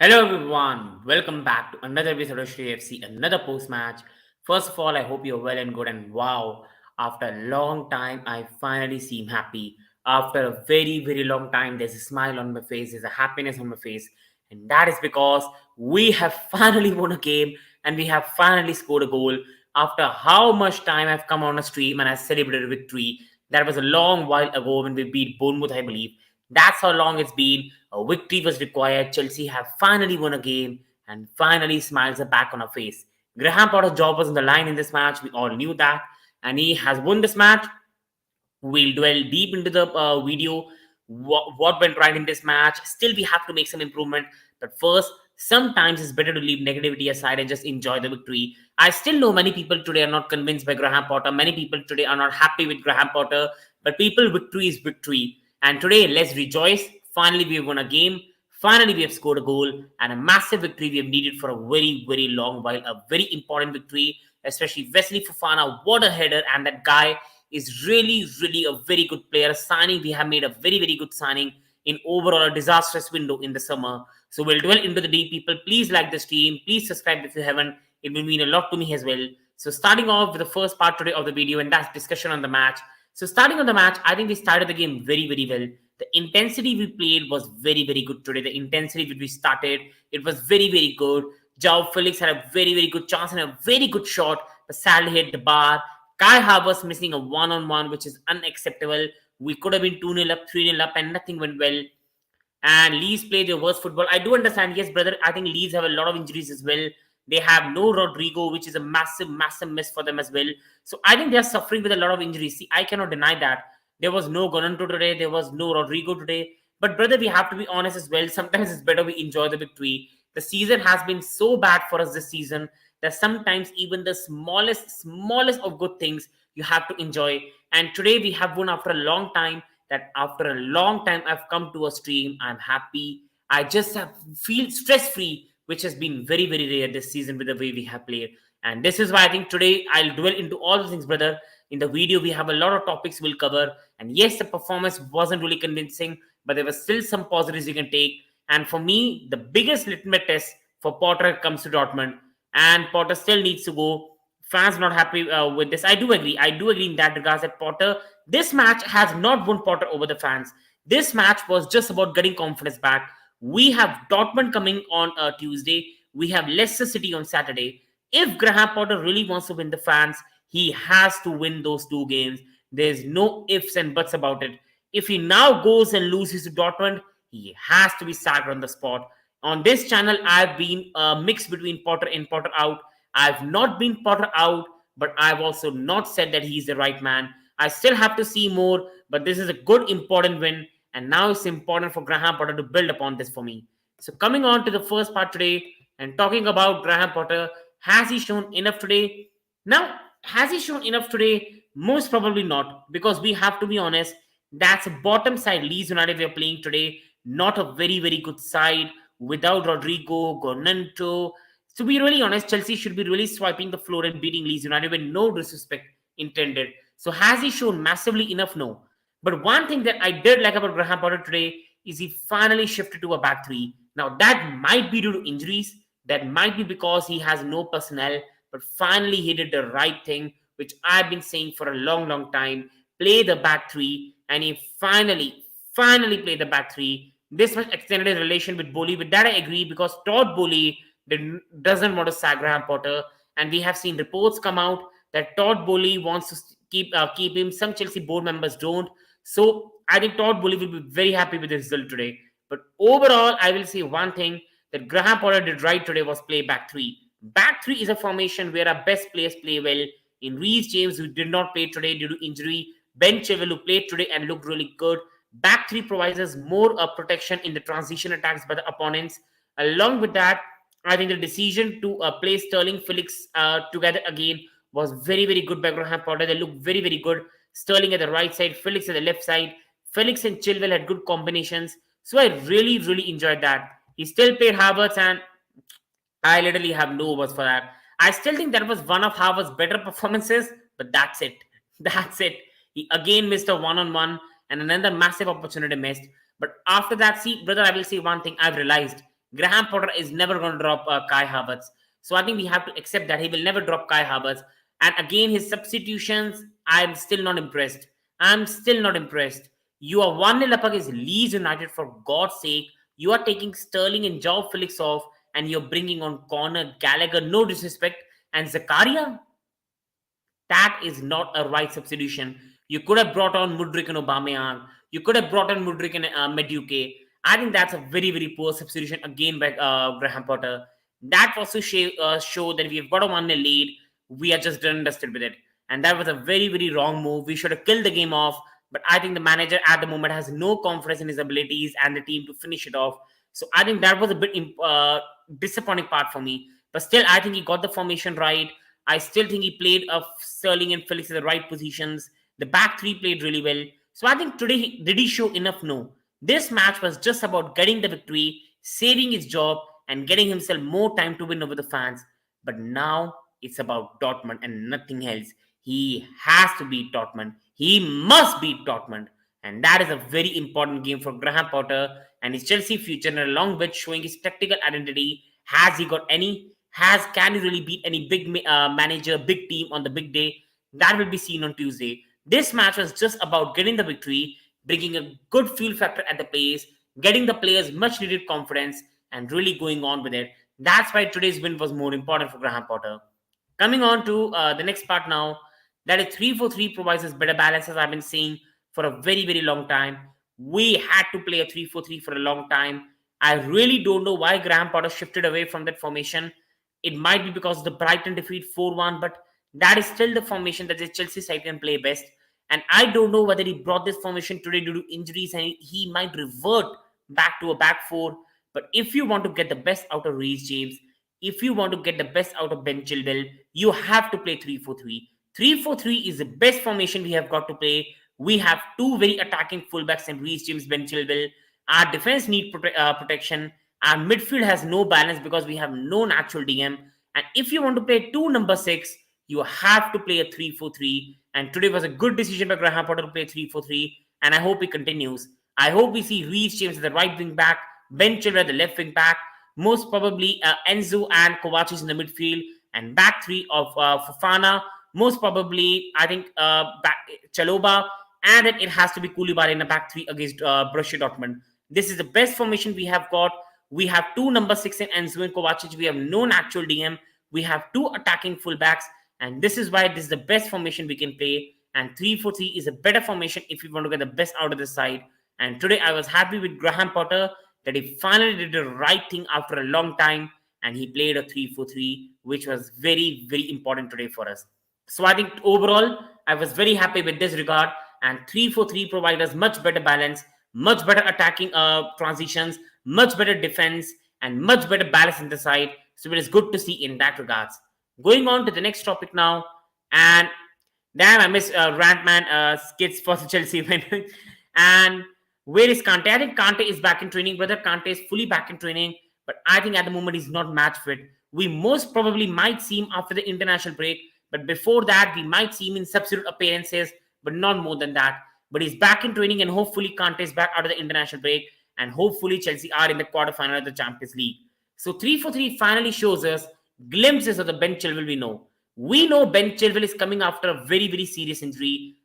Hello everyone, welcome back to another episode of Shri FC, another post match. First of all, I hope you're well and good. And wow, after a long time, I finally seem happy. After a very long time, there's a smile on my face, there's a happiness on my face, and that is because we have finally won a game and we have finally scored a goal. After how much time I've come on a stream and I celebrated victory, that was a long while ago when we beat Bournemouth, I believe. That's how long it's been. A victory was required. Chelsea have finally won a game and finally smiles are back on her face. Graham Potter's job was on the line in this match. We all knew that. And he has won this match. We'll dwell deep into the video. What went right in this match. Still, we have to make some improvement. But first, sometimes it's better to leave negativity aside and just enjoy the victory. I still know many people today are not convinced by Graham Potter. Many people today are not happy with Graham Potter. But people, victory is victory. And today, let's rejoice. Finally, we have won a game. Finally, we have scored a goal and a massive victory we have needed for a very long while. A very important victory, especially Wesley Fofana. What a header! And that guy is really a very good player. Signing, we have made a very good signing in overall a disastrous window in the summer. So we'll dwell into the deep, people. Please like the stream. Please subscribe if you haven't. It will mean a lot to me as well. So starting off with the first part today of the video, and that's discussion on the match. So starting on the match, I think we started the game very well. The intensity we played was very good today. The intensity which we started, it was very good. João Felix had a very good chance and a very good shot, but sadly hit the bar. Kai Havertz missing a one-on-one, which is unacceptable. We could have been 2-0 up, 3-0 up, and nothing went well. And Leeds played their worst football. I do understand, yes, brother. I think Leeds have a lot of injuries as well. They have no Rodrigo, which is a massive miss for them as well. So I think they are suffering with a lot of injuries. See, I cannot deny that. There was no Gonanto today. There was no Rodrigo today. But brother, we have to be honest as well. Sometimes it's better we enjoy the victory. The season has been so bad for us this season that sometimes even the smallest of good things you have to enjoy. And today we have won after a long time. That after a long time I've come to a stream. I'm happy. I just have feel stress free, which has been very rare this season with the way we have played. And this is why I think today I'll dwell into all the things, brother. In the video, we have a lot of topics we'll cover. And yes, the performance wasn't really convincing, but there were still some positives you can take. And for me, the biggest litmus test for Potter comes to Dortmund. And Potter still needs to go. Fans not happy with this. I do agree in that regards that Potter, this match has not won Potter over the fans. This match was just about getting confidence back. We have Dortmund coming on Tuesday. We have Leicester City on Saturday. If Graham Potter really wants to win the fans, he has to win those two games. There's no ifs and buts about it. If he now goes and loses to Dortmund, he has to be sacked on the spot. On this channel, I've been mixed between Potter in, Potter out. I've not been Potter out, but I've also not said that he's the right man. I still have to see more, but this is a good, important win. And now it's important for Graham Potter to build upon this for me. So coming on to the first part today and talking about Graham Potter, has he shown enough today? Now, has he shown enough today? Most probably not, because we have to be honest, that's a bottom side Leeds United we are playing today, not a very good side without Rodrigo, Gonanto. To be really honest, Chelsea should be really swiping the floor and beating Leeds United with no disrespect intended. So has he shown massively enough? No. But one thing that I did like about Graham Potter today is he finally shifted to a back three. Now that might be due to injuries. That might be because he has no personnel. But finally he did the right thing, which I've been saying for a long time. Play the back three. And he finally played the back three. This much extended his relation with Bowley. With that I agree, because Todd Bowley doesn't want to sack Graham Potter. And we have seen reports come out that Todd Bowley wants to keep him. Some Chelsea board members don't. So I think Todd Bowley will be very happy with the result today. But overall, I will say one thing that Graham Potter did right today was play back three. Back three is a formation where our best players play well. In Reece James, who did not play today due to injury, Ben Chilwell, who played today and looked really good. Back three provides us more protection in the transition attacks by the opponents. Along with that, I think the decision to play Sterling FELIX together again was very good by Graham Potter. They looked very good. Sterling at the right side, FELIX at the left side. FELIX and Chilwell had good combinations. So I really enjoyed that. He still played Havertz, and I literally have no words for that. I still think that was one of Havertz's better performances, but that's it. That's it. He again missed a one-on-one and another massive opportunity missed. But after that, see, brother, I will say one thing I've realized. Graham Potter is never going to drop Kai Havertz. So I think we have to accept that he will never drop Kai Havertz. And again, his substitutions, I'm still not impressed. I'm still not impressed. You are 1-0 up against Leeds United, for God's sake. You are taking Sterling and Joao Felix off, and you're bringing on Connor Gallagher, no disrespect, and Zakaria. That is not a right substitution. You could have brought on Mudryk and Aubameyang. You could have brought on Mudryk and Madueke. I think that's a very, very poor substitution again by Graham Potter. That also show that we have got a 1-0 lead. We are just done and dusted with it. And that was a very, very wrong move. We should have killed the game off. But I think the manager at the moment has no confidence in his abilities and the team to finish it off. So I think that was a bit disappointing part for me. But still, I think he got the formation right. I still think he played Sterling and Felix in the right positions. The back three played really well. So I think today, did he show enough? No. This match was just about getting the victory, saving his job, and getting himself more time to win over the fans. But now it's about Dortmund and nothing else. He has to beat Dortmund. He must beat Dortmund. And that is a very important game for Graham Potter and his Chelsea future, and along with showing his tactical identity. Has he got any? Can he really beat any big manager, big team on the big day? That will be seen on Tuesday. This match was just about getting the victory, bringing a good feel factor at the pace, getting the players much needed confidence, and really going on with it. That's why today's win was more important for Graham Potter. Coming on to the next part now, that is 3-4-3 provides us better balance, as I've been saying for a very, very long time. We had to play a 3-4-3 for a long time. I really don't know why Graham Potter shifted away from that formation. It might be because of the Brighton defeat 4-1, but that is still the formation that the Chelsea side can play best. And I don't know whether he brought this formation today due to injuries and he might revert back to a back four. But if you want to get the best out of Reece James, if you want to get the best out of Ben Chilwell, you have to play 3-4-3. 3-4-3 is the best formation we have got to play. We have two very attacking fullbacks in Reece James, Ben Chilwell. Our defense need protection. Our midfield has no balance because we have no natural DM. And if you want to play two number 6, you have to play a 3-4-3. And today was a good decision by Graham Potter to play 3-4-3. And I hope he continues. I hope we see Reece James at the right wing back, Ben Chilwell at the left wing back, most probably Enzo and Kovacic in the midfield, and back three of Fofana, most probably, I think, Chalobah, and then it has to be Koulibaly in the back three against Borussia Dortmund. This is the best formation we have got. We have two number 6 in Enzo and Kovacic. We have no natural DM. We have two attacking fullbacks, and this is why this is the best formation we can play. And 3-4-3 is a better formation if you want to get the best out of the side. And today I was happy with Graham Potter that he finally did the right thing after a long time, and he played a 3-4-3, which was very, very important today for us. So I think overall, I was very happy with this regard, and 3-4-3 provides us much better balance, much better attacking transitions, much better defense, and much better balance in the side. So it is good to see in that regards. Going on to the next topic now, and damn, I miss Rantman skits for the Chelsea win. And where is Kante? I think Kante is back in training. Brother Kante is fully back in training, but I think at the moment he's not match fit. We most probably might see him after the international break, but before that, we might see him in substitute appearances, but not more than that. But he's back in training, and hopefully Kante is back out of the international break, and hopefully Chelsea are in the quarterfinal of the Champions League. So 3-4-3 finally shows us glimpses of the Ben Chilwell we know. We know Ben Chilwell is coming after a very, very serious injury.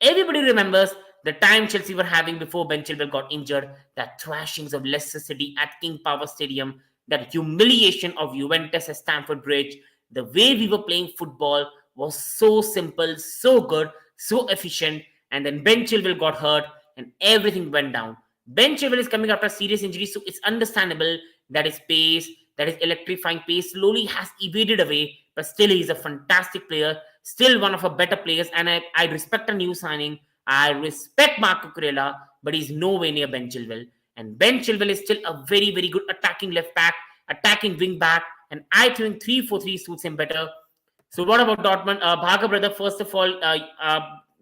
Everybody remembers the time Chelsea were having before Ben Chilwell got injured, that thrashings of Leicester City at King Power Stadium, that humiliation of Juventus at Stamford Bridge. The way we were playing football was so simple, so good, so efficient, and then Ben Chilwell got hurt and everything went down. Ben Chilwell is coming after a serious injury, so it's understandable that his pace, that his electrifying pace slowly has evaded away, but still he's a fantastic player, still one of our better players, and I respect a new signing. I respect Marco Kurela, but he's nowhere near Ben Chilwell. And Ben Chilwell is still a very, very good attacking left back, attacking wing back, and I think 3-4-3 suits him better. So what about Dortmund? Bhaga brother, first of all,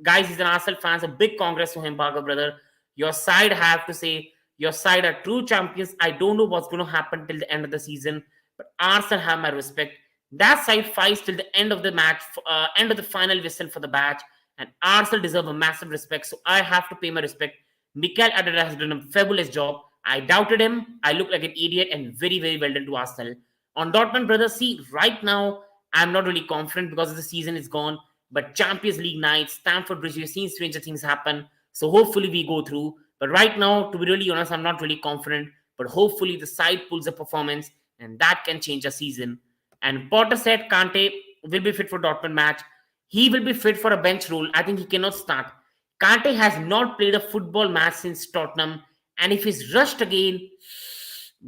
guys, he's an Arsenal fan, so big congrats to him, Bhaga brother. Your side, I have to say, your side are true champions. I don't know what's going to happen till the end of the season, but Arsenal have my respect. That side fights till the end of the match, end of the final whistle for the badge, and Arsenal deserve a massive respect, so I have to pay my respect. Mikel Arteta has done a fabulous job. I doubted him. I looked like an idiot and very, very well done to Arsenal. On Dortmund, brothers, see, right now, I'm not really confident because the season is gone. But Champions League night, Stamford Bridge, you've seen stranger things happen. So hopefully we go through. But right now, to be really honest, I'm not really confident. But hopefully the side pulls a performance and that can change a season. And Potter said Kante will be fit for Dortmund match. He will be fit for a bench role. I think he cannot start. Kante has not played a football match since Tottenham, and if he's rushed again,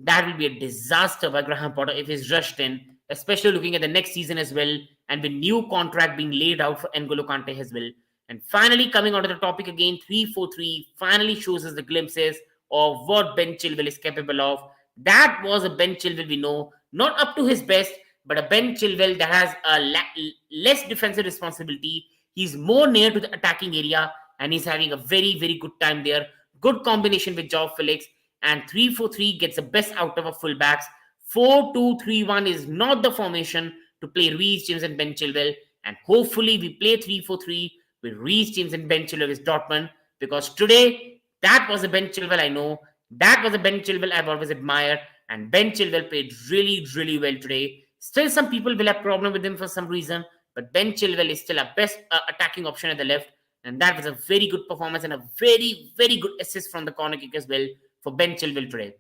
that will be a disaster by Graham Potter if he's rushed in, especially looking at the next season as well, and with new contract being laid out for N'Golo Kante as well. And finally, coming onto the topic again, 3-4-3 finally shows us the glimpses of what Ben Chilwell is capable of. That was a Ben Chilwell we know, not up to his best, but a Ben Chilwell that has a less defensive responsibility. He's more near to the attacking area and he's having a very, very good time there. Good combination with Joao Felix, and 3-4-3 gets the best out of our fullbacks. 4-2-3-1 is not the formation to play Reece James and Ben Chilwell, and hopefully we play 3-4-3 with Reece James and Ben Chilwell with Dortmund, because today that was a Ben Chilwell I know, that was a Ben Chilwell I've always admired, and Ben Chilwell played really, really well today. Still, some people will have problem with him for some reason, but Ben Chilwell is still a best attacking option at the left, and that was a very good performance and a very, very good assist from the corner kick as well for Ben Chilwell today.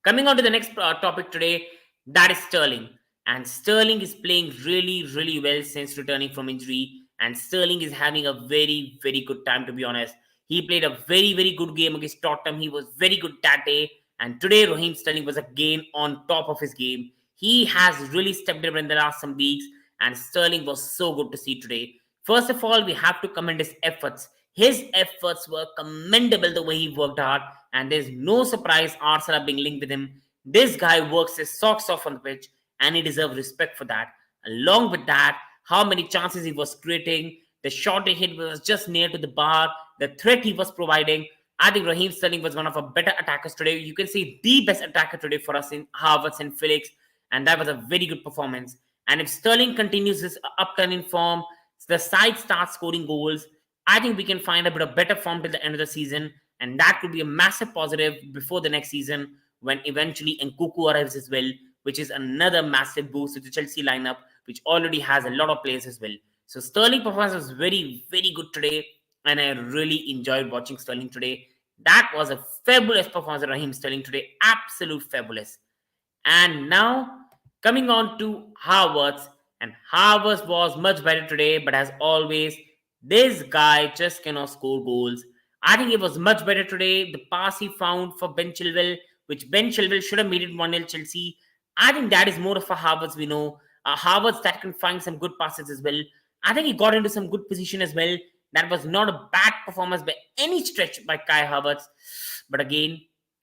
Coming on to the next topic today, that is Sterling. And Sterling is playing really, really well since returning from injury. And Sterling is having a very, very good time, to be honest. He played a very, very good game against Tottenham. He was very good that day. And today, Raheem Sterling was again on top of his game. He has really stepped up in the last some weeks. And Sterling was so good to see today. First of all, we have to commend his efforts. His efforts were commendable the way he worked hard, and there's no surprise Arsenal are being linked with him. This guy works his socks off on the pitch, and he deserves respect for that. Along with that, how many chances he was creating, the shot he hit was just near to the bar, the threat he was providing. I think Raheem Sterling was one of our better attackers today. You can see the best attacker today for us in Havertz and FELIX, and that was a very good performance. And if Sterling continues his upturn in form, the side starts scoring goals, I think we can find a bit of better form till the end of the season, and that could be a massive positive before the next season when eventually Nkunku arrives as well, which is another massive boost to the Chelsea lineup, which already has a lot of players as well. So Sterling performance was very, very good today, and I really enjoyed watching Sterling today. That was a fabulous performance of Raheem Sterling today, absolute fabulous. And now coming on to Havertz, and Havertz was much better today, but as always, this guy just cannot score goals. I think it was much better today. The pass he found for Ben Chilwell, which Ben Chilwell should have made it 1-0 Chelsea. I think that is more of a Havertz we know. Havertz that can find some good passes as well. I think he got into some good position as well. That was not a bad performance by any stretch by Kai Havertz. But again,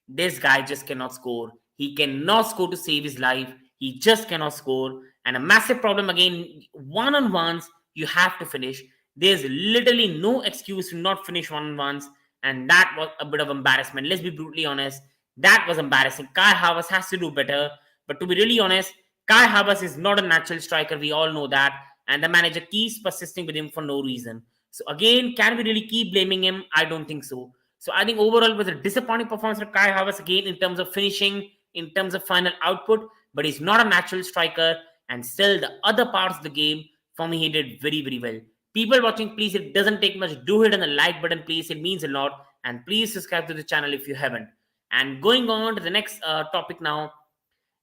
this guy just cannot score. He cannot score to save his life. He just cannot score. And a massive problem again, one-on-ones, you have to finish. There's literally no excuse to not finish one-on-ones. And that was a bit of embarrassment. Let's be brutally honest. That was embarrassing. Kai Havertz has to do better. But to be really honest, Kai Havertz is not a natural striker. We all know that. And the manager keeps persisting with him for no reason. So again, can we really keep blaming him? I don't think so. So I think overall it was a disappointing performance for Kai Havertz again in terms of finishing, in terms of final output. But he's not a natural striker. And still the other parts of the game, for me, he did very, very well. People watching, please, it doesn't take much. Do hit on the like button, please. It means a lot. And please subscribe to the channel if you haven't. And going on to the next topic now,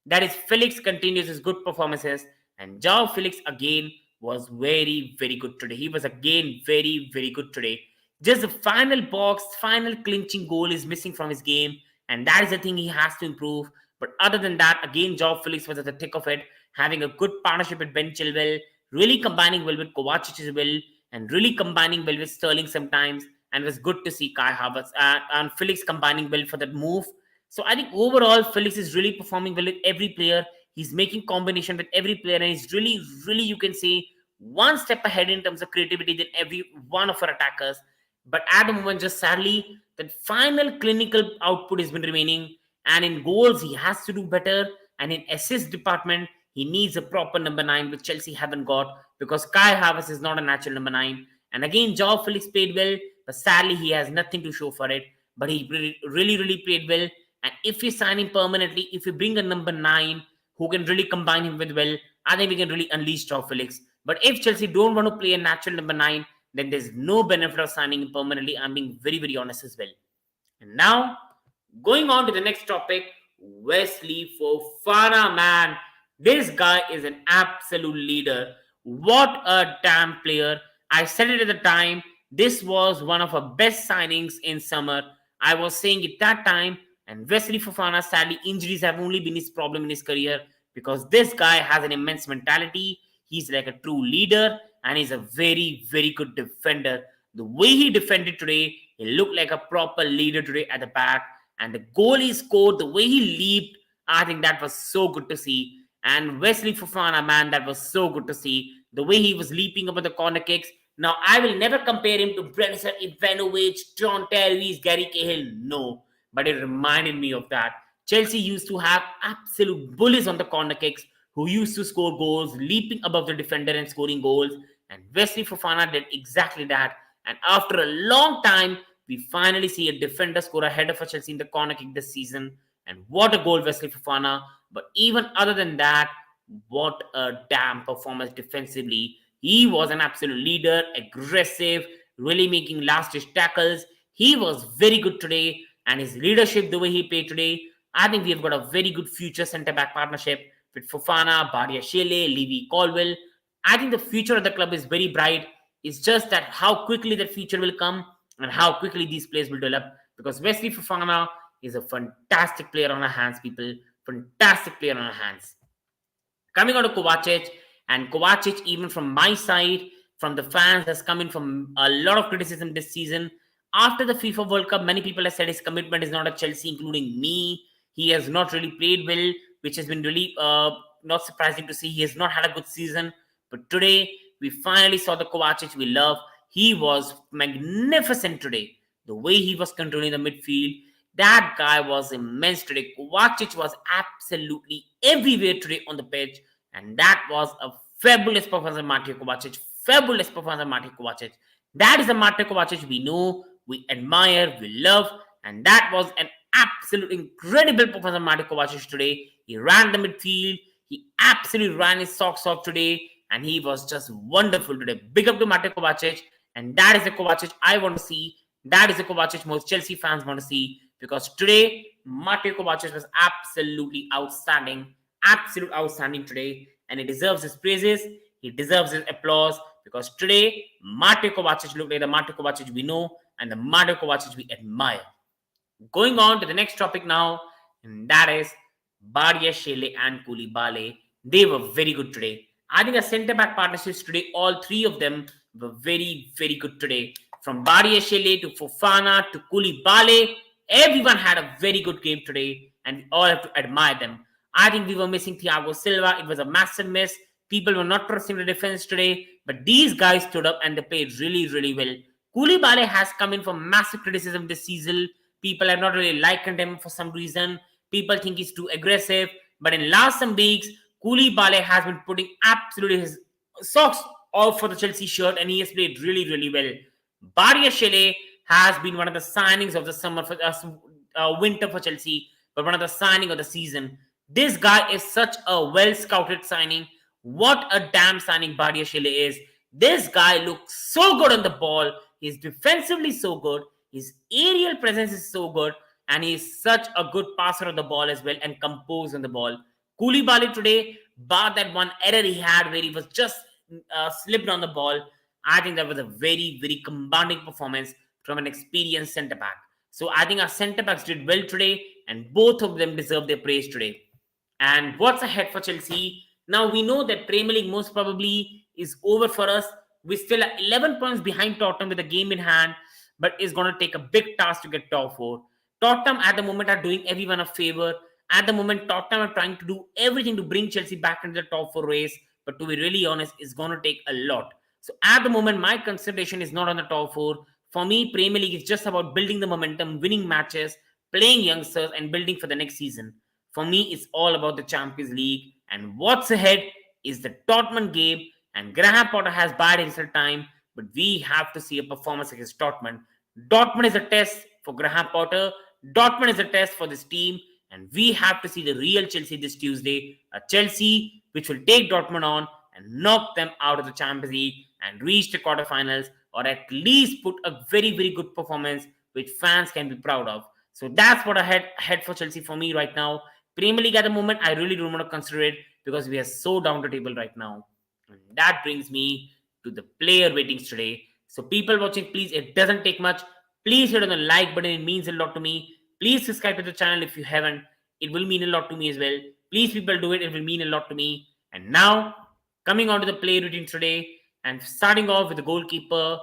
that is FELIX continues his good performances. And Joao Felix again was very, very good today. He was again very, very good today. Just the final box, final clinching goal is missing from his game. And that is the thing he has to improve. But other than that, again, Joao Felix was at the thick of it, having a good partnership with Ben Chilwell, really combining well with Kovacic as well, and really combining well with Sterling sometimes. And it was good to see Kai Havertz and FELIX combining well for that move. So I think overall, FELIX is really performing well with every player. He's making combination with every player, and he's really, really, you can say, one step ahead in terms of creativity than every one of our attackers. But at the moment, just sadly, that final clinical output has been remaining. And in goals, he has to do better. And in assist department, he needs a proper number 9, which Chelsea haven't got, because Kai Havertz is not a natural number 9. And again, Joao Felix played well, but sadly, he has nothing to show for it. But he really, really played well. And if we sign him permanently, if we bring a number 9 who can really combine him with well, I think we can really unleash Felix. But if Chelsea don't want to play a natural number 9, then there's no benefit of signing him permanently. I'm being very, very honest as well. And now, going on to the next topic, Wesley Fofana, man. This guy is an absolute leader. What a damn player. I said it at the time. This was one of our best signings in summer. I was saying it that time. And Wesley Fofana, sadly, injuries have only been his problem in his career because this guy has an immense mentality. He's like a true leader and he's a very, very good defender. The way he defended today, he looked like a proper leader today at the back. And the goal he scored, the way he leaped, I think that was so good to see. And Wesley Fofana, man, that was so good to see. The way he was leaping over the corner kicks. Now, I will never compare him to Brenislav Ivanovic, John Terry, Gary Cahill. No. But it reminded me of that. Chelsea used to have absolute bullies on the corner kicks who used to score goals, leaping above the defender and scoring goals. And Wesley Fofana did exactly that. And after a long time, we finally see a defender score ahead of Chelsea in the corner kick this season. And what a goal, Wesley Fofana. But even other than that, what a damn performance defensively. He was an absolute leader, aggressive, really making last-ditch tackles. He was very good today. And his leadership, the way he played today, I think we have got a very good future centre-back partnership with Fofana, Badiashile, Levy Colwill. I think the future of the club is very bright. It's just that how quickly that future will come and how quickly these players will develop. Because Wesley Fofana is a fantastic player on our hands, people. Fantastic player on our hands. Coming on to Kovacic, and Kovacic, even from my side, from the fans, has come in from a lot of criticism this season. After the FIFA World Cup, many people have said his commitment is not at Chelsea, including me. He has not really played well, which has been really not surprising to see. He has not had a good season. But today, we finally saw the Kovacic we love. He was magnificent today. The way he was controlling the midfield, that guy was immense today. Kovacic was absolutely everywhere today on the pitch. And that was a fabulous performance of Mateo Kovacic. Fabulous performance of Mateo Kovacic. That is the Mateo Kovacic we know, we admire, we love. And that was an absolute incredible performance of Mateo Kovacic today. He ran the midfield. He absolutely ran his socks off today. And he was just wonderful today. Big up to Mateo Kovacic. And that is the Kovacic I want to see. That is the Kovacic most Chelsea fans want to see. Because today, Mateo Kovacic was absolutely outstanding. Absolute outstanding today. And he deserves his praises. He deserves his applause. Because today, Mateo Kovacic looked like the Mateo Kovacic we know and the Mateo Kovacic we admire. Going on to the next topic now, and that is Badiashile and Koulibaly. They were very good today. I think our centre-back partnerships today, all three of them were very, very good today. From Badiashile to Fofana to Koulibaly, everyone had a very good game today, and we all have to admire them. I think we were missing Thiago Silva. It was a massive miss. People were not trusting the defense today, but these guys stood up and they played really, really well. Koulibaly has come in for massive criticism this season. People have not really liked him for some reason. People think he's too aggressive. But in last some weeks, Koulibaly has been putting absolutely his socks off for the Chelsea shirt and he has played really, really well. Badiashile has been one of the signings of the summer for winter for Chelsea, but one of the signing of the season. This guy is such a well-scouted signing. What a damn signing Badiashile is. This guy looks so good on the ball. He's defensively so good. His aerial presence is so good. And he's such a good passer of the ball as well and composed on the ball. Koulibaly today, bar that one error he had where he was just slipped on the ball, I think that was a very, very commanding performance from an experienced centre-back. So I think our centre-backs did well today and both of them deserve their praise today. And what's ahead for Chelsea? Now we know that Premier League most probably is over for us. We still are 11 points behind Tottenham with a game in hand, but it's going to take a big task to get top 4. Tottenham at the moment are doing everyone a favor. At the moment, Tottenham are trying to do everything to bring Chelsea back into the top 4 race. But to be really honest, it's going to take a lot. So at the moment, my consideration is not on the top 4. For me, Premier League is just about building the momentum, winning matches, playing youngsters, and building for the next season. For me, it's all about the Champions League. And what's ahead is the Tottenham game. And Graham Potter has bided his time. But we have to see a performance against Dortmund. Dortmund is a test for Graham Potter. Dortmund is a test for this team, and we have to see the real Chelsea this Tuesday. A Chelsea which will take Dortmund on and knock them out of the Champions League and reach the quarterfinals, or at least put a very good performance which fans can be proud of. So that's what I had for Chelsea for me right now. Premier League at the moment, I really don't want to consider it because we are so down the table right now. And that brings me to the player ratings today. So people watching, please, it doesn't take much. Please hit on the like button. It means a lot to me. Please subscribe to the channel if you haven't. It will mean a lot to me as well. Please, people, do it. It will mean a lot to me. And now, coming on to the player ratings today, and starting off with the goalkeeper.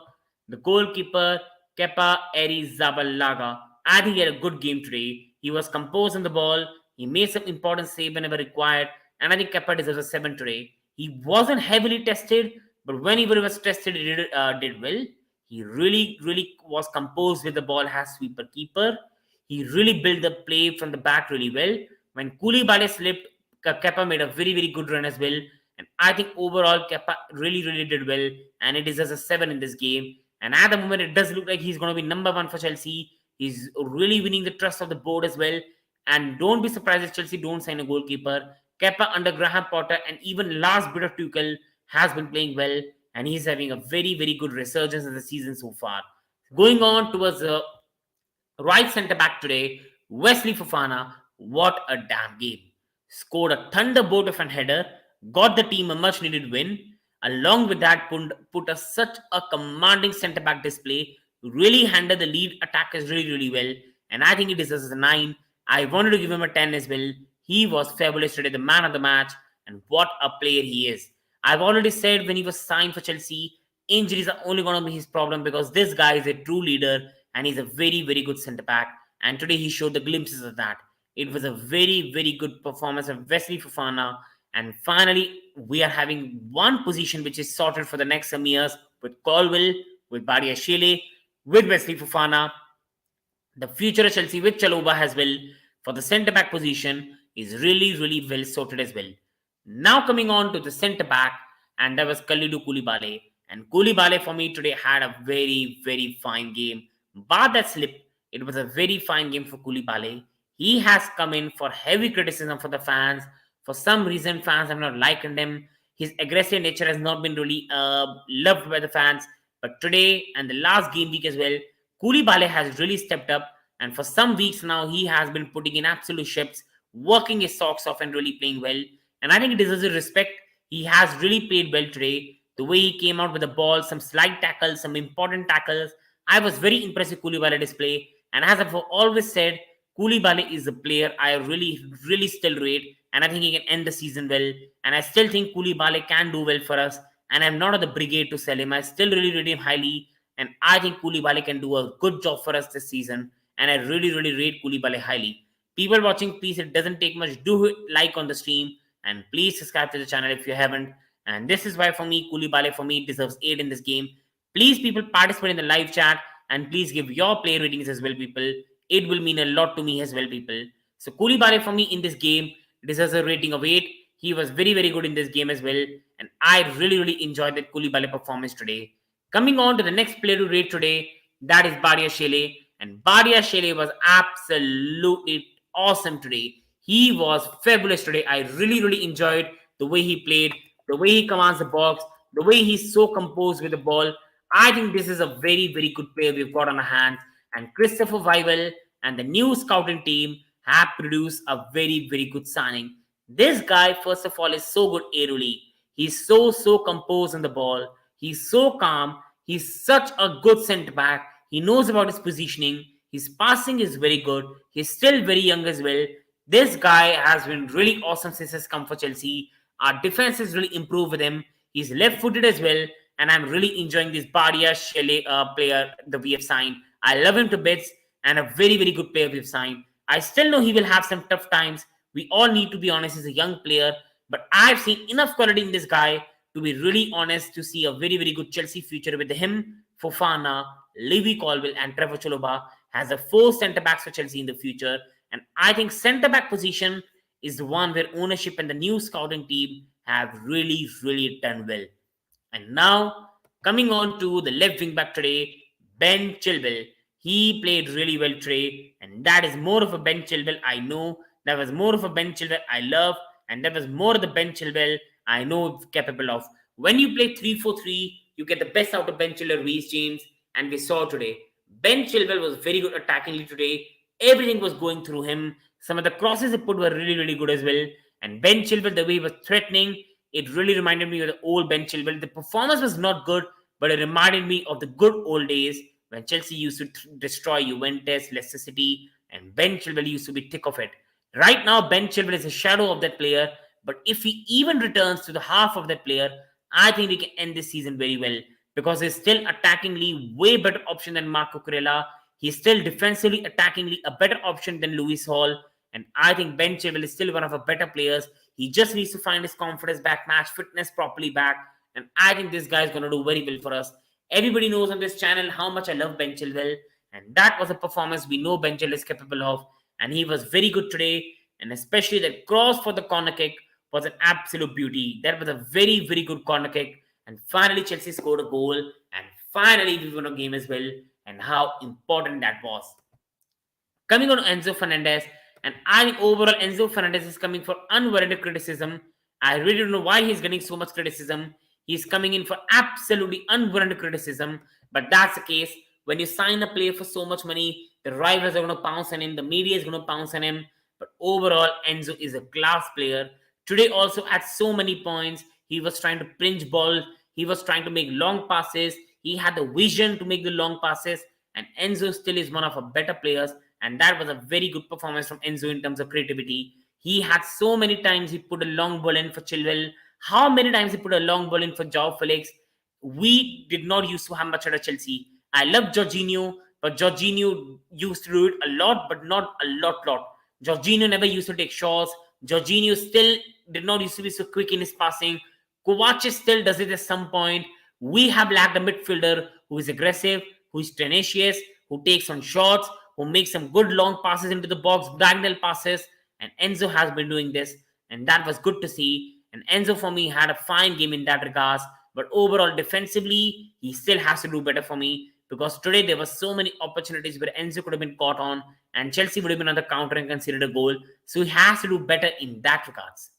The goalkeeper, Kepa Arrizabalaga. I think he had a good game today. He was composed on the ball. He made some important save whenever required. And I think Kepa deserves a 7 today. He wasn't heavily tested, but whenever he was tested, he did well. He really was composed with the ball as sweeper keeper. He really built the play from the back really well. When Koulibaly slipped, Kepa made a very good run as well. And I think overall, Kepa really did well. And it deserves a 7 in this game. And at the moment, it does look like he's going to be number 1 for Chelsea. He's really winning the trust of the board as well. And don't be surprised if Chelsea don't sign a goalkeeper. Kepa under Graham Potter and even last bit of Tuchel has been playing well. And he's having a very good resurgence in the season so far. Going on towards the right centre back today, Wesley Fofana. What a damn game. Scored a thunderbolt of an header, got the team a much needed win. Along with that, put such a commanding centre back display, really handled the lead attackers really well. And I think it deserves a 9. I wanted to give him a 10 as well. He was fabulous today, the man of the match, and what a player he is. I've already said when he was signed for Chelsea, injuries are only going to be his problem because this guy is a true leader and he's a very good centre back. And today he showed the glimpses of that. It was a very good performance of Wesley Fofana. And finally, we are having one position which is sorted for the next some years with Colwill, with Badiashile, with Wesley Fofana. The future of Chelsea with Chalobah as well for the centre back position is really well sorted as well. Now coming on to the centre back, and that was Kalidou Koulibaly. And Koulibaly for me today had a very fine game. Bar that slip, it was a very fine game for Koulibaly. He has come in for heavy criticism for the fans. For some reason, fans have not liked him. His aggressive nature has not been really loved by the fans. But today and the last game week as well, Koulibaly has really stepped up. And for some weeks now, he has been putting in absolute ships, working his socks off and really playing well. And I think he deserves his respect. He has really played well today. The way he came out with the ball, some slight tackles, some important tackles. I was very impressed with Koulibaly display. And as I've always said, Koulibaly is a player I really still rate. And I think he can end the season well. And I still think Koulibaly can do well for us. And I'm not on the brigade to sell him. I still really rate him highly. And I think Koulibaly can do a good job for us this season. And I really rate Koulibaly highly. People watching, please, it doesn't take much. Do hit like on the stream. And please subscribe to the channel if you haven't. And this is why for me, Koulibaly for me deserves 8 in this game. Please, people, participate in the live chat. And please give your player ratings as well, people. It will mean a lot to me as well, people. So Koulibaly for me in this game deserves a rating of 8. He was very good in this game as well. And I really enjoyed that Koulibaly performance today. Coming on to the next player to rate today, that is Badiashile. And Badiashile was absolutely awesome today. He was fabulous today. I really enjoyed the way he played, the way he commands the box, the way he's so composed with the ball. I think this is a very good player we've got on our hands. And Christopher Weivel and the new scouting team have produced a very good signing. This guy, first of all, is so good aerially. He's so composed on the ball. He's so calm. He's such a good centre back. He knows about his positioning. His passing is very good. He's still very young as well. This guy has been really awesome since he's come for Chelsea. Our defense has really improved with him. He's left-footed as well. And I'm really enjoying this Badiashile player that we have signed. I love him to bits and a very good player we've signed. I still know he will have some tough times. We all need to be honest, he's a young player. But I've seen enough quality in this guy to be really honest to see a very good Chelsea future with him, Fofana, Levi Colwill and Trevor Chalobah has a 4 centre-backs for Chelsea in the future. And I think centre-back position is the one where ownership and the new scouting team have really done well. And now, coming on to the left wing back today, Ben Chilwell. He played really well today, and that is more of a Ben Chilwell I know. That was more of a Ben Chilwell I love, and that was more of the Ben Chilwell I know it's capable of. When you play 3-4-3, you get the best out of Ben Chilwell, Reece James, and we saw today. Ben Chilwell was very good attackingly today. Everything was going through him. Some of the crosses he put were really, really good as well. And Ben Chilwell, the way he was threatening, it really reminded me of the old Ben Chilwell. The performance was not good, but it reminded me of the good old days when Chelsea used to destroy Juventus, Leicester City, and Ben Chilwell used to be thick of it. Right now, Ben Chilwell is a shadow of that player, but if he even returns to the half of that player, I think we can end this season very well because he's still attackingly way better option than Marco Kurela. He's still defensively, attackingly a better option than Lewis Hall, and I think Ben Chilwell is still one of our better players. He just needs to find his confidence back, match fitness properly back, and I think this guy is going to do very well for us. Everybody knows on this channel how much I love Ben Chilwell, and that was a performance we know Ben Chilwell is capable of, and he was very good today, and especially that cross for the corner kick was an absolute beauty. That was a very, very good corner kick, and finally Chelsea scored a goal, and finally we won a game as well, and how important that was. Coming on to Enzo Fernandez, and I think overall Enzo Fernandez is coming for unwarranted criticism. I really don't know why he's getting so much criticism. He's coming in for absolutely unwarranted criticism, but that's the case. When you sign a player for so much money, the rivals are going to pounce on him, the media is going to pounce on him. But overall, Enzo is a class player. Today also at so many points, he was trying to pinch ball, he was trying to make long passes, he had the vision to make the long passes, and Enzo still is one of our better players, and that was a very good performance from Enzo in terms of creativity. He had so many times he put a long ball in for Chilwell. How many times he put a long ball in for Joao Felix? We did not used to have much at Chelsea. I love Jorginho, but Jorginho used to do it a lot, but not a lot. Jorginho never used to take shots. Jorginho still did not used to be so quick in his passing. Kovacic still does it at some point. We have lacked a midfielder who is aggressive, who is tenacious, who takes on shots, who makes some good long passes into the box, diagonal passes, and Enzo has been doing this, and that was good to see. And Enzo for me had a fine game in that regards, but overall defensively he still has to do better for me, because today there were so many opportunities where Enzo could have been caught on and Chelsea would have been on the counter and considered a goal, so he has to do better in that regards.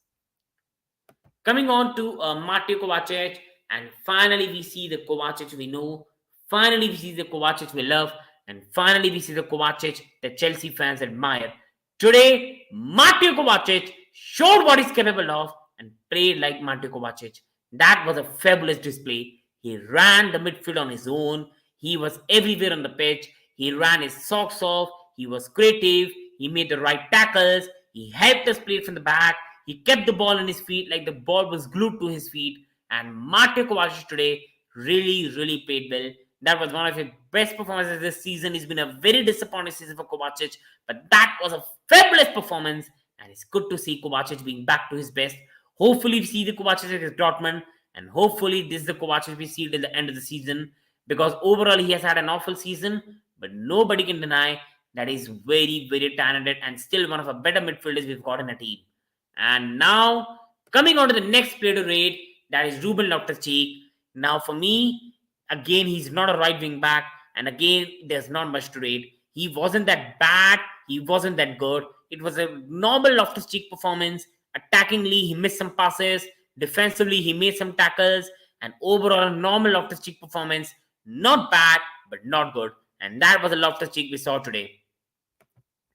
Coming on to Mateo Kovacic, and finally we see the Kovacic we know, finally we see the Kovacic we love, and finally we see the Kovacic that Chelsea fans admire. Today, Mateo Kovacic showed what he's capable of and played like Mateo Kovacic. That was a fabulous display. He ran the midfield on his own. He was everywhere on the pitch. He ran his socks off. He was creative. He made the right tackles. He helped us play from the back. He kept the ball in his feet like the ball was glued to his feet. And Mateo Kovacic today really played well. That was one of his best performances this season. It's been a very disappointing season for Kovacic, but that was a fabulous performance, and it's good to see Kovacic being back to his best. Hopefully we see the Kovacic against Dortmund, and hopefully this is the Kovacic we see till the end of the season, because overall he has had an awful season, but nobody can deny that he's very talented and still one of the better midfielders we've got in a team. And now, coming on to the next player to rate, that is Ruben Loftus-Cheek. Now for me, again, he's not a right wing back, and again, there's not much to rate. He wasn't that bad, he wasn't that good. It was a normal Loftus-Cheek performance. Attackingly, he missed some passes. Defensively, he made some tackles. And overall, a normal Loftus-Cheek performance. Not bad, but not good. And that was a Loftus-Cheek we saw today.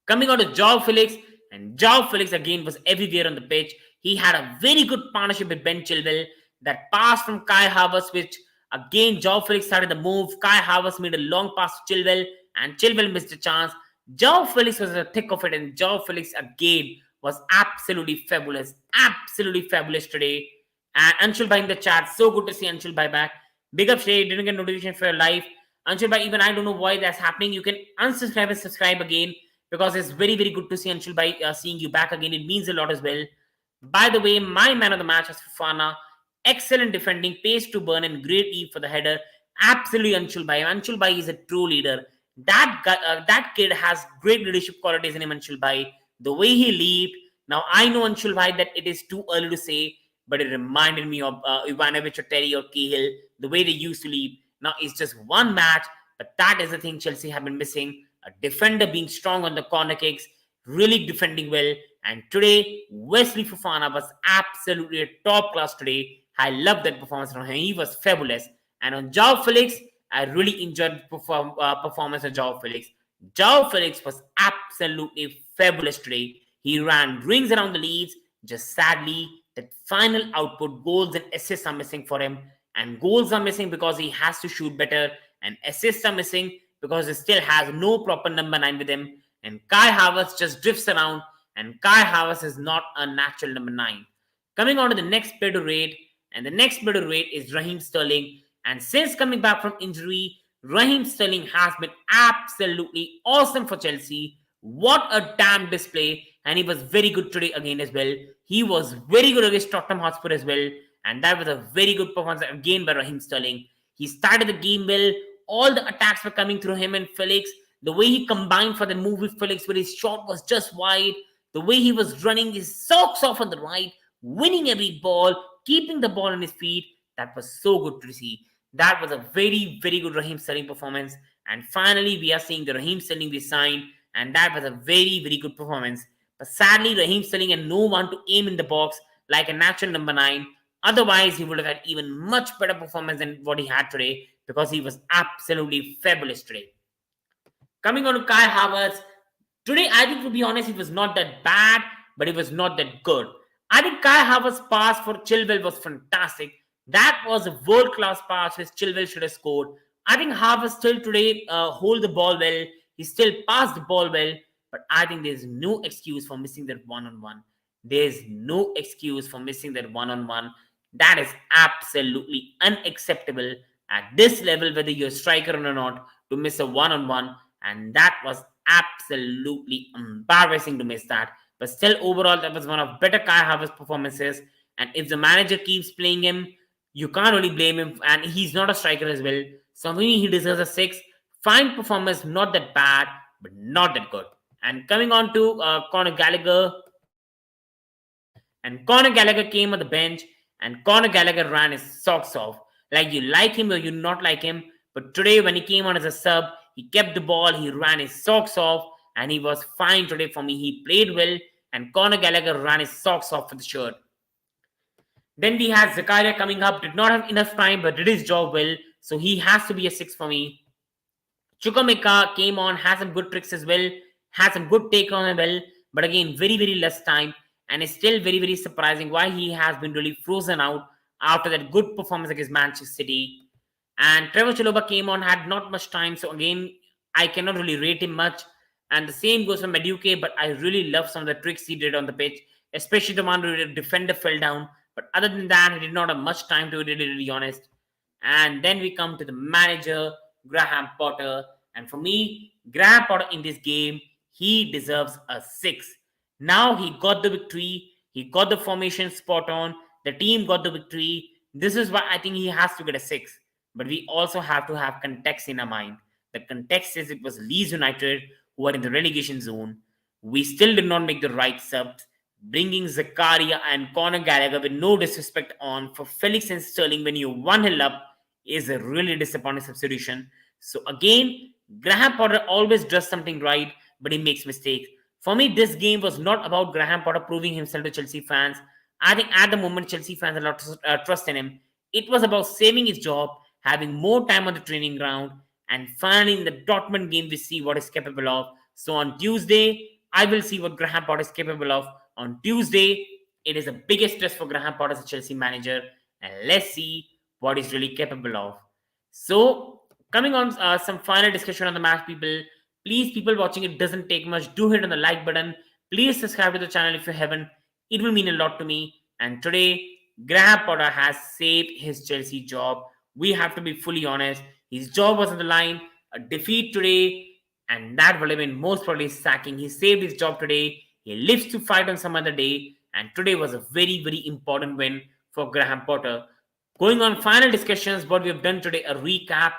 Coming on to Joao Felix, and Joao Felix again was everywhere on the pitch. He had a very good partnership with Ben Chilwell. That pass from Kai Havertz, which again Joao Felix started the move. Kai Havertz made a long pass to Chilwell, and Chilwell missed a chance. Joao Felix was at the thick of it, and Joao Felix again was absolutely fabulous today. And Anshul Bhai in the chat, so good to see Anshul Bhai back. Big up Shay, didn't get notification for your life. Anshul Bhai, even I don't know why that's happening. You can unsubscribe and subscribe again, because it's very good to see Anshul Bhai seeing you back again. It means a lot as well. By the way, my man of the match was Fofana. Excellent defending, pace to burn, and great eve for the header. Absolutely Anshul Bhai. Anshul Bhai is a true leader. That kid has great leadership qualities in him, Anshul Bhai. The way he leaped. Now, I know, Anshul Bhai, that it is too early to say, but it reminded me of Ivanovic or Terry or Cahill, the way they used to leap. Now, it's just one match, But that is the thing Chelsea have been missing. A defender being strong on the corner kicks, really defending well. And today, Wesley Fofana was absolutely a top class today. I love that performance from him. He was fabulous. And on João Felix, I really enjoyed the performance of João Felix. João Felix was absolutely fabulous today. He ran rings around the Leeds. Just sadly, that final output, goals and assists are missing for him. And goals are missing because he has to shoot better. And assists are missing because he still has no proper number 9 with him. And Kai Havertz just drifts around. And Kai Havertz is not a natural number 9. Coming on to the next player to rate. And the next player to rate is Raheem Sterling. And since coming back from injury, Raheem Sterling has been absolutely awesome for Chelsea. What a damn display. And he was very good today again as well. He was very good against Tottenham Hotspur as well. And that was a very good performance again by Raheem Sterling. He started the game well. All the attacks were coming through him and Felix. The way he combined for the move with Felix, where his shot was just wide. The way he was running his socks off on the right, winning every ball, keeping the ball on his feet. That was so good to see. That was a very, very good Raheem Sterling performance. And finally, we are seeing the Raheem Sterling we signed. And that was a very, very good performance. But sadly, Raheem Sterling had no one to aim in the box like a natural number 9. Otherwise, he would have had even much better performance than what he had today because he was absolutely fabulous today. Coming on to Kai Havertz. Today, I think to be honest, it was not that bad, but it was not that good. I think Kai Havertz's pass for Chilwell was fantastic. That was a world-class pass which Chilwell should have scored. I think Havertz still today hold the ball well. He still passed the ball well. But I think there's no excuse for missing that one-on-one. There's no excuse for missing that one-on-one. That is absolutely unacceptable at this level, whether you're a striker or not, to miss a one-on-one. And that was absolutely embarrassing to miss that. But still, overall, that was one of better Kai Havertz performances. And if the manager keeps playing him, you can't really blame him. And he's not a striker as well. So maybe he deserves a 6. Fine performance, not that bad, but not that good. And coming on to Conor Gallagher. And Conor Gallagher came on the bench. And Conor Gallagher ran his socks off. Like you like him or you not like him. But today when he came on as a sub, he kept the ball. He ran his socks off. And he was fine today for me. He played well. And Conor Gallagher ran his socks off for the shirt. Then we had Zakaria coming up. Did not have enough time but did his job well. So he has to be a 6 for me. Chukwuemeka came on. Has some good tricks as well. Has some good take on him well. But again, very, very less time. And it's still very, very surprising why he has been really frozen out after that good performance against Manchester City. And Trevor Chalobah came on, had not much time. So again, I cannot really rate him much. And the same goes for Madueke. But I really love some of the tricks he did on the pitch. Especially the one where the defender fell down. But other than that, he did not have much time to be really honest. And then we come to the manager, Graham Potter. And for me, Graham Potter in this game, he deserves a 6. Now he got the victory. He got the formation spot on. The team got the victory. This is why I think he has to get a 6. But we also have to have context in our mind. The context is it was Leeds United who are in the relegation zone. We still did not make the right subs. Bringing Zakaria and Conor Gallagher with no disrespect on for Felix and Sterling when you 1-0 up is a really disappointing substitution. So again, Graham Potter always does something right, but he makes mistakes. For me, this game was not about Graham Potter proving himself to Chelsea fans. I think at the moment, Chelsea fans had a lot of trust in him. It was about saving his job, having more time on the training ground, and finally in the Dortmund game, we see what he's capable of. So on Tuesday, I will see what Graham Potter is capable of. On Tuesday, it is the biggest test for Graham Potter as a Chelsea manager. And let's see what he's really capable of. So, coming on some final discussion on the match, people. Please, people watching, it doesn't take much. Do hit on the like button. Please subscribe to the channel if you haven't. It will mean a lot to me. And today, Graham Potter has saved his Chelsea job. We have to be fully honest. His job was on the line. A defeat today, and that would have been most probably sacking. He saved his job today. He lives to fight on some other day. And today was a very, very important win for Graham Potter. Going on final discussions, what we have done today, a recap.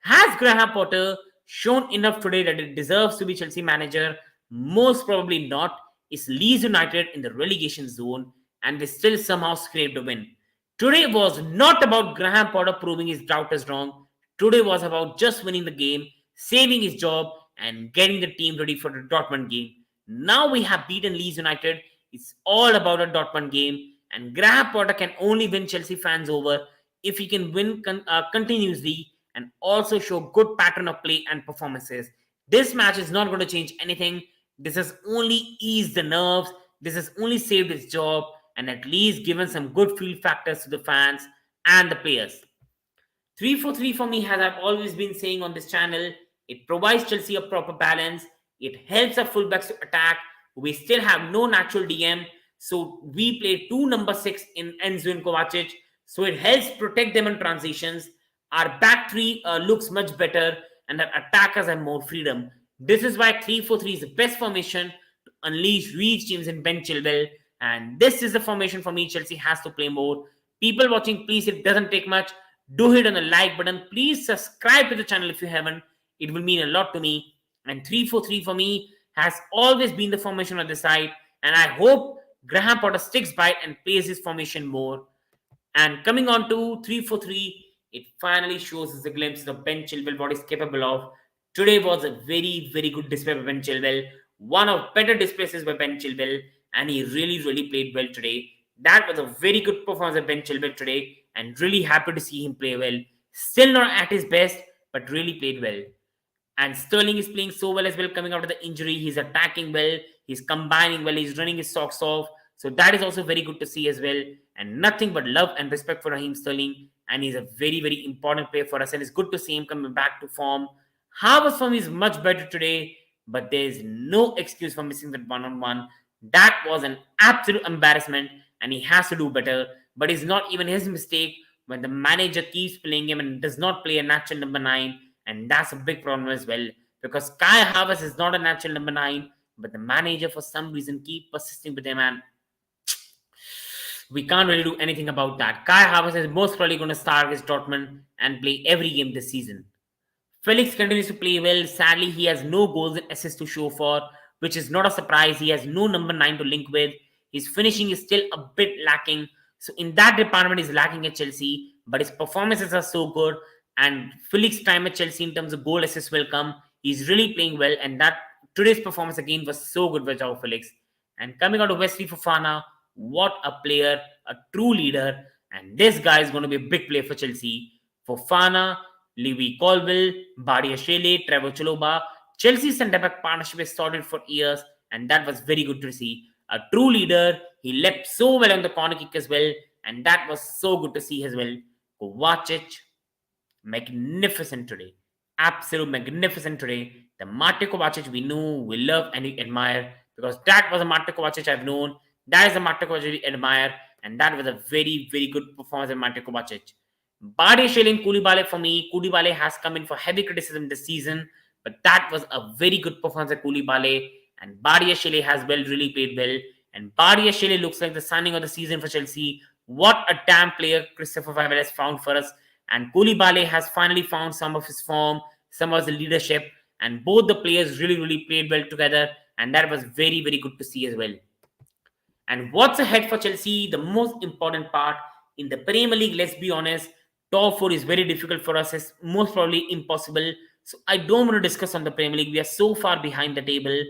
Has Graham Potter shown enough today that it deserves to be Chelsea manager? Most probably not. It's Leeds United in the relegation zone and they still somehow scraped a win. Today was not about Graham Potter proving his doubters wrong. Today was about just winning the game, saving his job, and getting the team ready for the Dortmund game. Now we have beaten Leeds United. It's all about a Dortmund game, and Graham Potter can only win Chelsea fans over if he can win continuously and also show good pattern of play and performances. This match is not going to change anything. This has only eased the nerves. This has only saved his job and at least given some good feel factors to the fans and the players. 3-4-3 for me, as I've always been saying on this channel, it provides Chelsea a proper balance. It helps our fullbacks to attack. We still have no natural DM, so we play two number 6 in Enzo and Kovacic, so it helps protect them in transitions. Our back three looks much better, and our attackers have more freedom. This is why 3-4-3 is the best formation to unleash Leeds teams in Ben Chilwell, and this is the formation for me Chelsea has to play more. People watching, please, it doesn't take much. Do hit on the like button. Please subscribe to the channel if you haven't. It will mean a lot to me. And 3-4-3 for me has always been the formation on the side. And I hope Graham Potter sticks by it and plays his formation more. And coming on to 3-4-3, it finally shows us a glimpse of Ben Chilwell, what he's capable of. Today was a very, very good display by Ben Chilwell. One of better displays by Ben Chilwell. And he really, really played well today. That was a very good performance by Ben Chilwell today. And really happy to see him play well. Still not at his best, but really played well. And Sterling is playing so well as well, coming out of the injury. He's attacking well, he's combining well, he's running his socks off. So that is also very good to see as well. And nothing but love and respect for Raheem Sterling. And he's a very, very important player for us. And it's good to see him coming back to form. Harvard's form is much better today, but there is no excuse for missing that one-on-one. That was an absolute embarrassment, and he has to do better. But it's not even his mistake when the manager keeps playing him and does not play a natural number 9. And that's a big problem as well. Because Kai Havertz is not a natural number 9, but the manager for some reason keep persisting with him, and we can't really do anything about that. Kai Havertz is most probably going to start against Dortmund and play every game this season. FELIX continues to play well. Sadly, he has no goals and assists to show for, which is not a surprise. He has no number 9 to link with. His finishing is still a bit lacking. So in that department, he's lacking at Chelsea. But his performances are so good. And FELIX time at Chelsea in terms of goal assists will come. He's really playing well. And that today's performance again was so good with João FELIX. And coming out of Wesley Fofana, what a player, a true leader. And this guy is going to be a big player for Chelsea. Fofana, Levi Colwill, Badiashile, Trevor Chalobah. Chelsea's centre-back partnership is sorted for years, and that was very good to see. A true leader. He leapt so well on the corner kick as well, and that was so good to see as well. Kovacic, magnificent today. Absolute magnificent today. The Mate Kovacic we know, we love, and we admire, because that was a Mate Kovacic I've known. That is the Mate Kovacic we admire, and that was a very, very good performance of Mate Kovacic. Badiashile and Koulibaly for me. Koulibaly has come in for heavy criticism this season, but that was a very good performance of Koulibaly, and Badiashile has really played well. And Badiashile looks like the signing of the season for Chelsea. What a damn player Christopher Favre has found for us. And Koulibaly has finally found some of his form, some of his leadership, and both the players really played well together, and that was very, very good to see as well. And what's ahead for Chelsea? The most important part in the Premier League, let's be honest, top 4 is very difficult for us. It's most probably impossible. So I don't want to discuss on the Premier League. We are so far behind the table.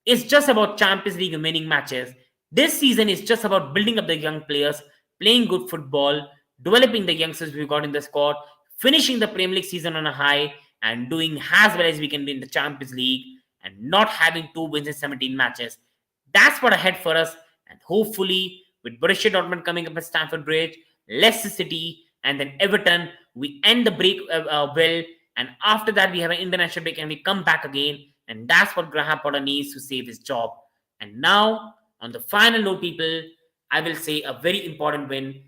It's just about Champions League remaining matches. This season is just about building up the young players, playing good football, developing the youngsters we've got in the squad, finishing the Premier League season on a high, and doing as well as we can do in the Champions League, and not having 2 wins in 17 matches. That's what ahead for us. And hopefully, with Borussia Dortmund coming up at Stamford Bridge, Leicester City, and then Everton, we end the break well. And after that, we have an international break and we come back again. And that's what Graham Potter needs to save his job. And now, on the final note, people, I will say a very important win.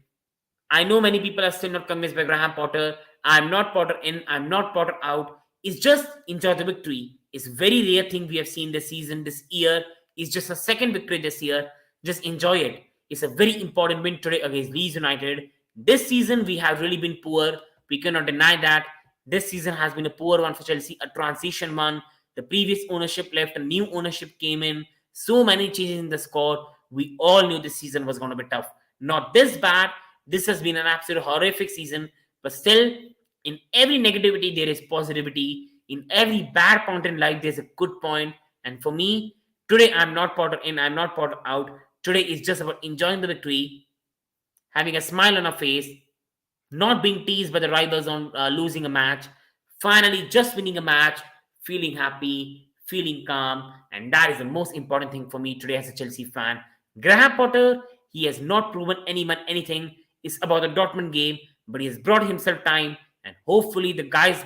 I know many people are still not convinced by Graham Potter. I'm not Potter in, I'm not Potter out. It's just enjoy the victory. It's a very rare thing we have seen this season, this year. It's just a second victory this year. Just enjoy it. It's a very important win today against Leeds United. This season, we have really been poor. We cannot deny that. This season has been a poor one for Chelsea, a transition one. The previous ownership left, a new ownership came in. So many changes in the squad. We all knew this season was going to be tough. Not this bad. This has been an absolute horrific season. But still, In every negativity, there is positivity. In every bad point in life, there's a good point. And for me, today I'm not Potter in, I'm not Potter out. Today is just about enjoying the victory, having a smile on our face, not being teased by the rivals on losing a match, finally just winning a match, feeling happy, feeling calm, and that is the most important thing for me today as a Chelsea fan. Graham Potter, he has not proven anyone anything. It's about the Dortmund game, but he has brought himself time, and hopefully the guys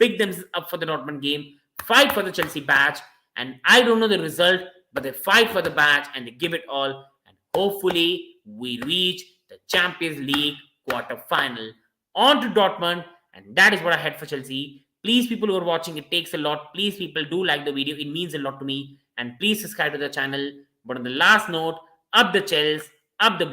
pick them up for the Dortmund game, fight for the Chelsea badge, and I don't know the result, but they fight for the badge and they give it all, and hopefully we reach the Champions League quarter final. On to Dortmund, and that is what I had for Chelsea. Please, people who are watching, it takes a lot. Please, people, do like the video. It means a lot to me. And please subscribe to the channel. But on the last note, up the Chels, up the